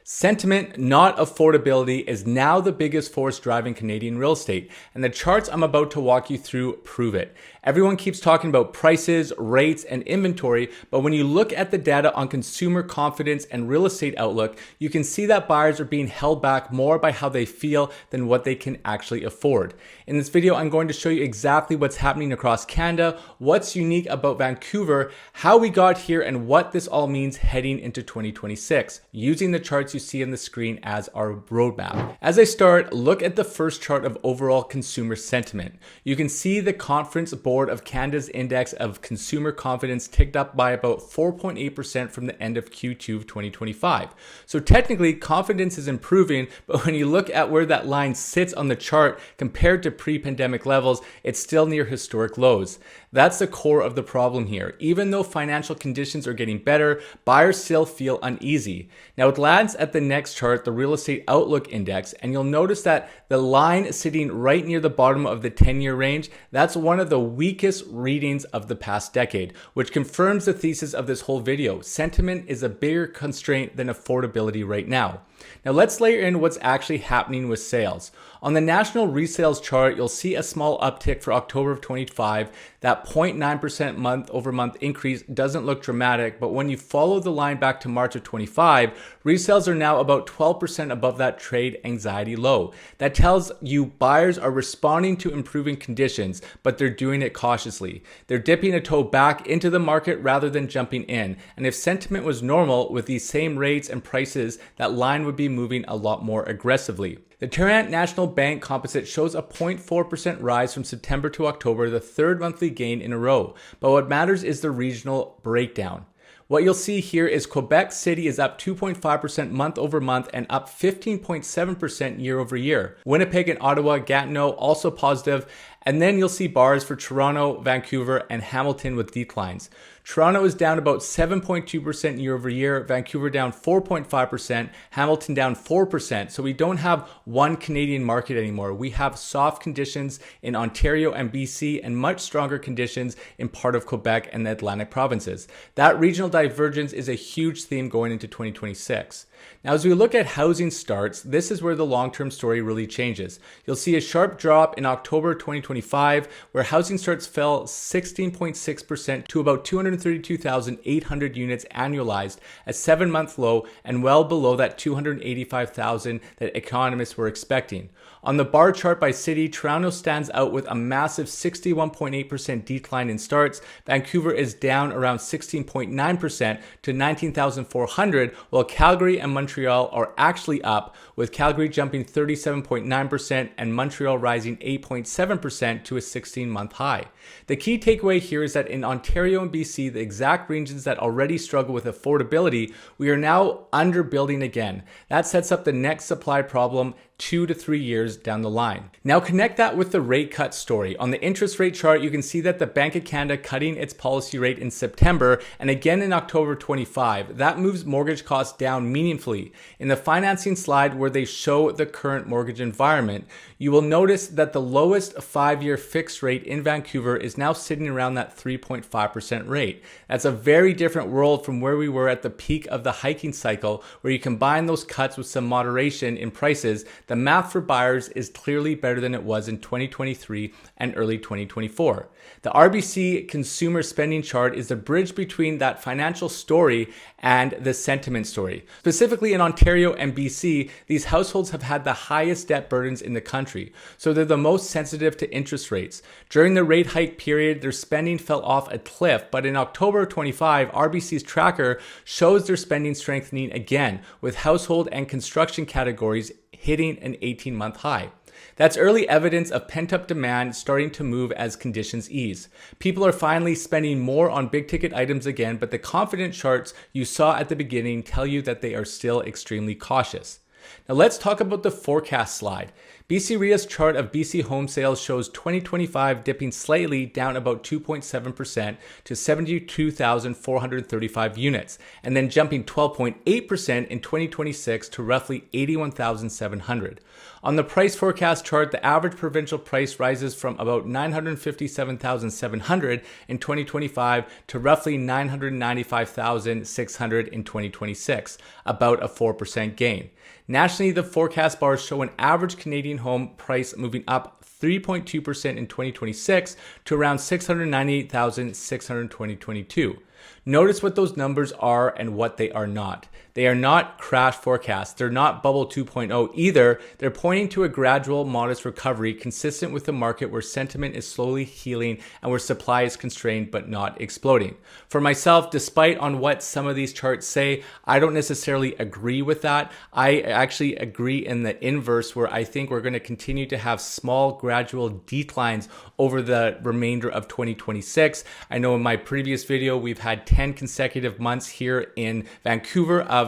Sentiment, not affordability, is now the biggest force driving Canadian real estate, and the charts I'm about to walk you through prove it. Everyone keeps talking about prices, rates, and inventory, but when you look at the data on consumer confidence and real estate outlook, you can see that buyers are being held back more by how they feel than what they can actually afford. In this video, I'm going to show you exactly what's happening across Canada, what's unique about Vancouver, how we got here, and what this all means heading into 2026, using the charts you see on the screen as our roadmap. As I start, look at the first chart of overall consumer sentiment. You can see the Conference Board of Canada's index of consumer confidence ticked up by about 4.8% from the end of Q2 of 2025. So technically, confidence is improving, but when you look at where that line sits on the chart compared to pre-pandemic levels, it's still near historic lows. That's the core of the problem here. Even though financial conditions are getting better, buyers still feel uneasy. Now it lands at the next chart, the Real Estate Outlook Index, and you'll notice that the line sitting right near the bottom of the 10-year range, that's one of the weakest readings of the past decade, which confirms the thesis of this whole video. Sentiment is a bigger constraint than affordability right now. Now let's layer in what's actually happening with sales. On the national resales chart, you'll see a small uptick for October of 25. That 0.9% month over month increase doesn't look dramatic, but when you follow the line back to March of 25, resales are now about 12% above that trade anxiety low. That tells you buyers are responding to improving conditions, but they're doing it cautiously. They're dipping a toe back into the market rather than jumping in. And if sentiment was normal with these same rates and prices, that line would be moving a lot more aggressively. The Toronto National Bank Composite shows a 0.4% rise from September to October, the third monthly gain in a row. But what matters is the regional breakdown. What you'll see here is Quebec City is up 2.5% month over month and up 15.7% year over year. Winnipeg and Ottawa, Gatineau also positive. And then you'll see bars for Toronto, Vancouver, and Hamilton with declines. Toronto is down about 7.2% year over year, Vancouver down 4.5%, Hamilton down 4%. So we don't have one Canadian market anymore. We have soft conditions in Ontario and BC and much stronger conditions in part of Quebec and the Atlantic provinces. That regional divergence is a huge theme going into 2026. Now, as we look at housing starts, this is where the long-term story really changes. You'll see a sharp drop in October 2025, where housing starts fell 16.6% to about 232,800 units annualized, a 7-month low and well below that 285,000 that economists were expecting. On the bar chart by city, Toronto stands out with a massive 61.8% decline in starts. Vancouver is down around 16.9% to 19,400, while Calgary and Montreal are actually up, with Calgary jumping 37.9% and Montreal rising 8.7% to a 16-month high. The key takeaway here is that in Ontario and BC, the exact regions that already struggle with affordability, we are now underbuilding again. That sets up the next supply problem 2 to 3 years down the line. Now connect that with the rate cut story. On the interest rate chart, you can see that the Bank of Canada cutting its policy rate in September and again in October 25. That moves mortgage costs down meaningfully. In the financing slide where they show the current mortgage environment, you will notice that the lowest 5-year fixed rate in Vancouver is now sitting around that 3.5% rate. That's a very different world from where we were at the peak of the hiking cycle, where you combine those cuts with some moderation in prices. The math for buyers is clearly better than it was in 2023 and early 2024. The RBC consumer spending chart is the bridge between that financial story and the sentiment story. Specifically in Ontario and BC, these households have had the highest debt burdens in the country, so they're the most sensitive to interest rates. During the rate hike period, their spending fell off a cliff, but in October 25, RBC's tracker shows their spending strengthening again, with household and construction categories hitting an 18-month high. That's early evidence of pent-up demand starting to move as conditions ease. People are finally spending more on big-ticket items again, but the confidence charts you saw at the beginning tell you that they are still extremely cautious. Now let's talk about the forecast slide. BC REIA's chart of BC home sales shows 2025 dipping slightly down about 2.7% to 72,435 units, and then jumping 12.8% in 2026 to roughly 81,700. On the price forecast chart, the average provincial price rises from about 957,700 in 2025 to roughly 995,600 in 2026, about a 4% gain. Nationally, the forecast bars show an average Canadian home price moving up 3.2% in 2026 to around 698,600 in 2022. Notice what those numbers are and what they are not. They are not crash forecasts. They're not bubble 2.0 either. They're pointing to a gradual, modest recovery consistent with the market where sentiment is slowly healing and where supply is constrained but not exploding. For myself, despite on what some of these charts say, I don't necessarily agree with that. I actually agree in the inverse, where I think we're going to continue to have small, gradual declines over the remainder of 2026. I know in my previous video, we've had 10 consecutive months here in Vancouver of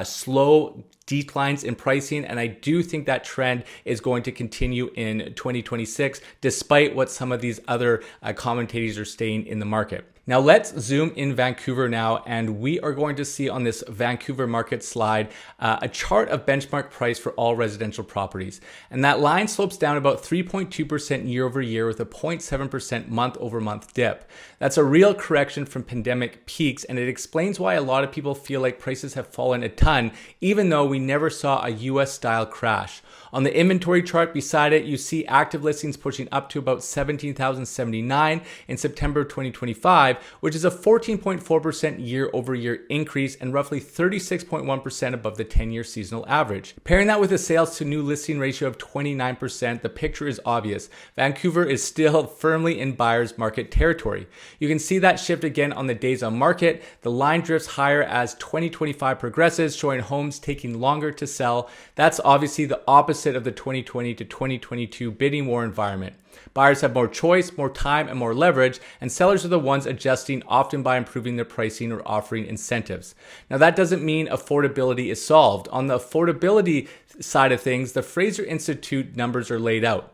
slow declines in pricing, and I do think that trend is going to continue in 2026, despite what some of these other commentators are saying in the market. Now let's zoom in Vancouver now, and we are going to see on this Vancouver market slide a chart of benchmark price for all residential properties. And that line slopes down about 3.2% year over year with a 0.7% month over month dip. That's a real correction from pandemic peaks, and it explains why a lot of people feel like prices have fallen a ton, even though we never saw a US style crash. On the inventory chart beside it, you see active listings pushing up to about 17,079 in September 2025, which is a 14.4% year over year increase and roughly 36.1% above the 10-year seasonal average. Pairing that with a sales to new listing ratio of 29%, the picture is obvious. Vancouver is still firmly in buyer's market territory. You can see that shift again on the days on market. The line drifts higher as 2025 progresses, showing homes taking longer to sell. That's obviously the opposite of the 2020 to 2022 bidding war environment. Buyers have more choice, more time, and more leverage, and sellers are the ones adjusting, often by improving their pricing or offering incentives. Now, that doesn't mean affordability is solved. On the affordability side of things, the Fraser Institute numbers are laid out,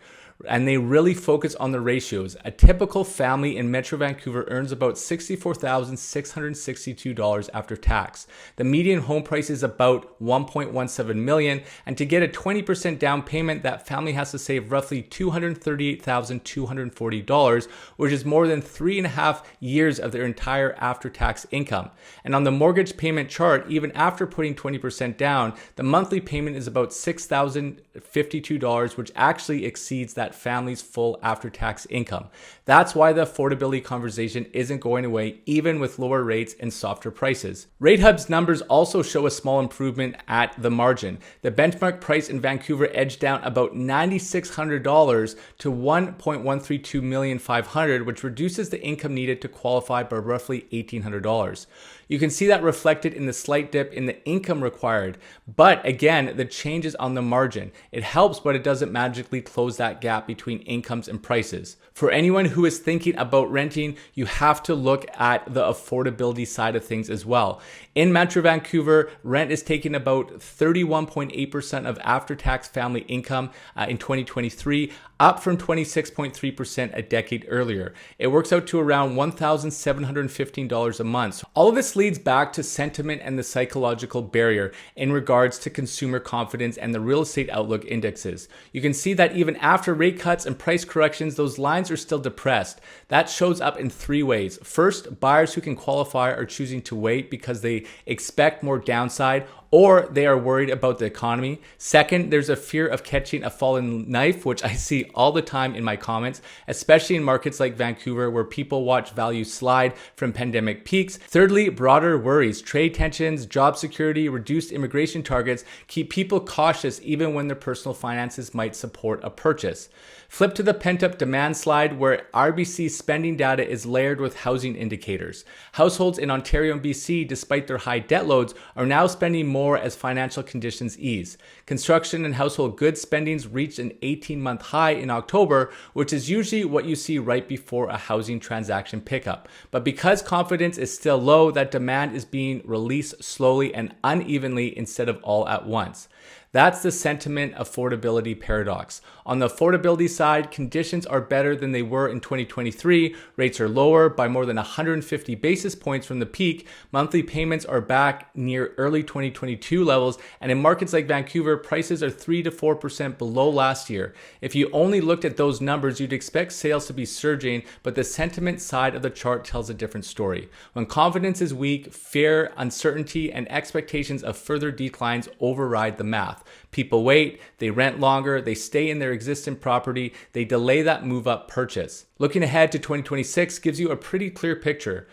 and they really focus on the ratios. A typical family in Metro Vancouver earns about $64,662 after tax. The median home price is about $1.17 million, and to get a 20% down payment, that family has to save roughly $238,240, which is more than 3.5 years of their entire after-tax income. And on the mortgage payment chart, even after putting 20% down, the monthly payment is about $6,052, which actually exceeds that family's full after-tax income. That's why the affordability conversation isn't going away, even with lower rates and softer prices. RateHub's numbers also show a small improvement at the margin. The benchmark price in Vancouver edged down about $9,600 to $1,132,500, which reduces the income needed to qualify by roughly $1,800. You can see that reflected in the slight dip in the income required. But again, the change is on the margin. It helps, but it doesn't magically close that gap between incomes and prices. For anyone who is thinking about renting, you have to look at the affordability side of things as well. In Metro Vancouver, rent is taking about 31.8% of after-tax family income in 2023, up from 26.3% a decade earlier. It works out to around $1,715 a month. All of this leads back to sentiment and the psychological barrier in regards to consumer confidence and the real estate outlook indexes. You can see that even after rate cuts and price corrections, those lines are still depressed. That shows up in three ways. First, buyers who can qualify are choosing to wait because they expect more downside, or they are worried about the economy. Second, there's a fear of catching a fallen knife, which I see all the time in my comments, especially in markets like Vancouver where people watch value slide from pandemic peaks. Thirdly, broader worries, trade tensions, job security, reduced immigration targets keep people cautious even when their personal finances might support a purchase. Flip to the pent-up demand slide where RBC spending data is layered with housing indicators. Households in Ontario and BC, despite their high debt loads, are now spending more as financial conditions ease. Construction and household goods spendings reached an 18-month high in October, which is usually what you see right before a housing transaction pickup. But because confidence is still low, that demand is being released slowly and unevenly instead of all at once. That's the sentiment affordability paradox. On the affordability side, conditions are better than they were in 2023. Rates are lower by more than 150 basis points from the peak. Monthly payments are back near early 2022 levels. And in markets like Vancouver, prices are 3 to 4% below last year. If you only looked at those numbers, you'd expect sales to be surging, but the sentiment side of the chart tells a different story. When confidence is weak, fear, uncertainty, and expectations of further declines override the math. People wait, they rent longer, they stay in their existing property, they delay that move-up purchase. Looking ahead to 2026 gives you a pretty clear picture.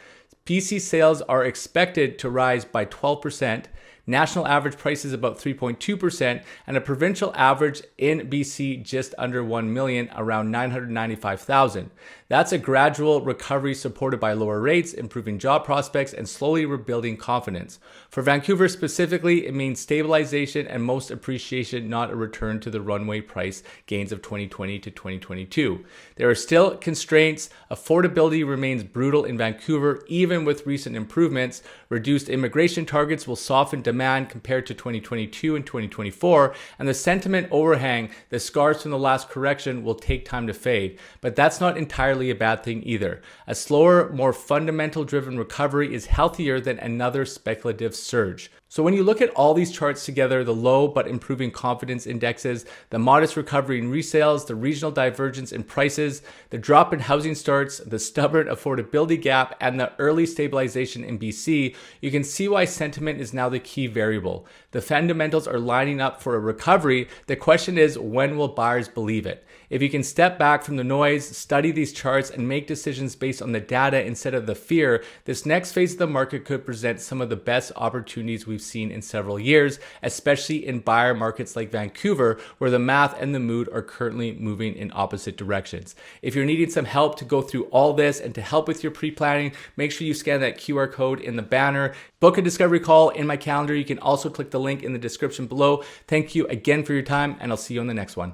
BC sales are expected to rise by 12%. National average price is about 3.2%, and a provincial average in BC just under 1 million, around 995,000. That's a gradual recovery supported by lower rates, improving job prospects, and slowly rebuilding confidence. For Vancouver specifically, it means stabilization and most appreciation, not a return to the runway price gains of 2020 to 2022. There are still constraints. Affordability remains brutal in Vancouver, even with recent improvements. Reduced immigration targets will soften demand compared to 2022 and 2024, and the sentiment overhang, the scars from the last correction, will take time to fade. But that's not entirely a bad thing either. A slower, more fundamental driven recovery is healthier than another speculative surge. So when you look at all these charts together, the low but improving confidence indexes, the modest recovery in resales, the regional divergence in prices, the drop in housing starts, the stubborn affordability gap, and the early stabilization in BC, you can see why sentiment is now the key variable. The fundamentals are lining up for a recovery. The question is, when will buyers believe it? If you can step back from the noise, study these charts, and make decisions based on the data instead of the fear, this next phase of the market could present some of the best opportunities we've seen in several years, especially in buyer markets like Vancouver, where the math and the mood are currently moving in opposite directions. If you're needing some help to go through all this and to help with your pre-planning, make sure you scan that QR code in the banner. Book a discovery call in my calendar. You can also click the link in the description below. Thank you again for your time, and I'll see you on the next one.